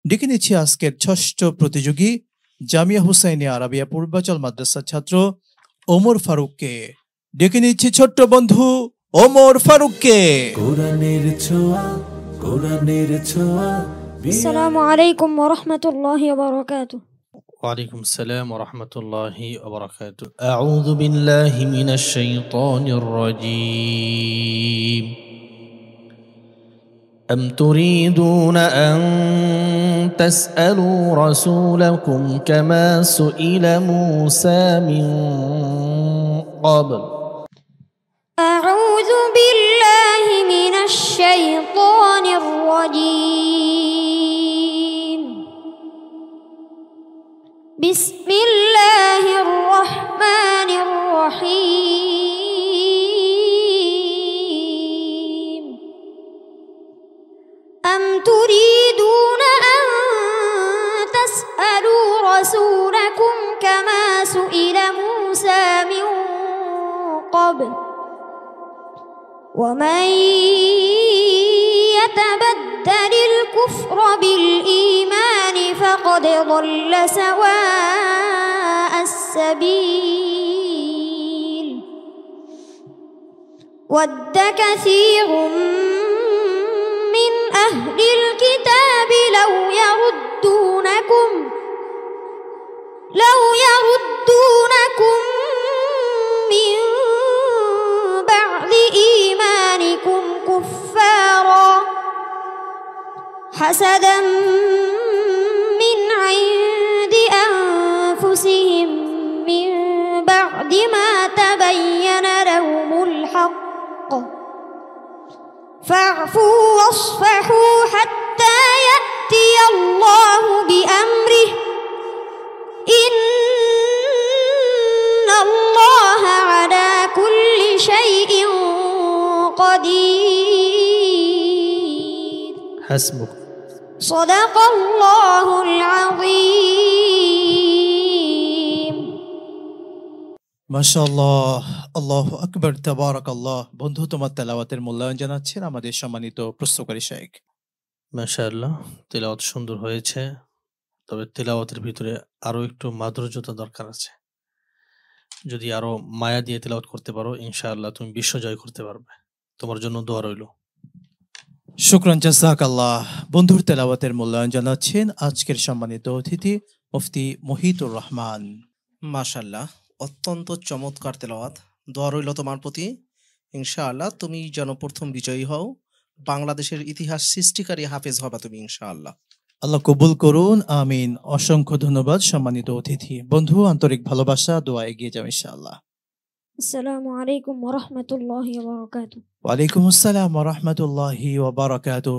ডেকে নিচ্ছি আজকের ষষ্ঠ প্রতিযোগী জামিয়া হুসাইনিয়া আরাবিয়া পূর্বাচল মাদ্রাসার ছাত্র ওমর ফারুককে। ডেকে নিচ্ছি ছোট্ট বন্ধু ওমর ফারুককে। আসসালামু আলাইকুম ওয়া রাহমাতুল্লাহি ওয়া বারাকাতুহু। وعليكم السلام ورحمة الله وبركاته. أعوذ بالله من الشيطان الرجيم. أم تريدون أن تسألوا رسولكم كما سئل موسى من قبل. أعوذ بالله من الشيطان الرجيم. بسم الله الرحمن الرحيم. أم تريدون أن تسألوا رسولكم كما سئل موسى من قبل ومن يتبدل الكفر بالإيمان فقد ضل سواء السبيل. ود كثير من أهل الكتاب لو يردونكم من بعد إيمانكم كفارا حسدا من عند أنفسهم من بعد ما تبين لهم الحق فاعفوا واصفحوا حتى يأتي الله بأمره إن الله على كل شيء قدير. حسبك. صدق الله العظيم. মাশাআল্লাহ, আল্লাহু আকবার, তাবারাকাল্লাহ। বন্ধু, তোমার তেলাওয়াতের মূল্যায়ন জানাচ্ছেন আমাদের সম্মানিত প্রশ্নকারী শাইখ। মাশাআল্লাহ, তেলাওয়াত সুন্দর হয়েছে, তবে তেলাওয়াতের ভিতরে আরো একটু মাধুর্যতা দরকার আছে। যদি আরো মায়া দিয়ে তেলাওয়াত করতে পারো, ইনশাআল্লাহ তুমি বিশ্ব জয় করতে পারবে। তোমার জন্য দোয়া রইল। শুকরান, জাযাকাল্লাহ। বন্ধুর তেলাওয়াতের মূল্যায়ন জানাচ্ছেন আজকের সম্মানিত অতিথি মুফতি মহিতুর রহমান। মাশাআল্লাহ, অত্যন্ত চমৎকার তেলাওয়াত। দোয়া রইল তোমার প্রতি, ইনশাআল্লাহ তুমি যেন প্রথম বিজয়ী হও, বাংলাদেশের ইতিহাস সৃষ্টিকারী হাফেজ হবা তুমি ইনশাআল্লাহ। আল্লাহ কবুল করুন, আমিন। অসংখ্য ধন্যবাদ সম্মানিত অতিথি। বন্ধু, আন্তরিক ভালোবাসা, দোয়া এগিয়ে যাও ইনশাআল্লাহ। আসসালামু আলাইকুম ওয়া রাহমাতুল্লাহি ওয়া বারাকাতুহু। ওয়ালাইকুম আসসালাম ওয়া রাহমাতুল্লাহি ওয়া বারাকাতুহু।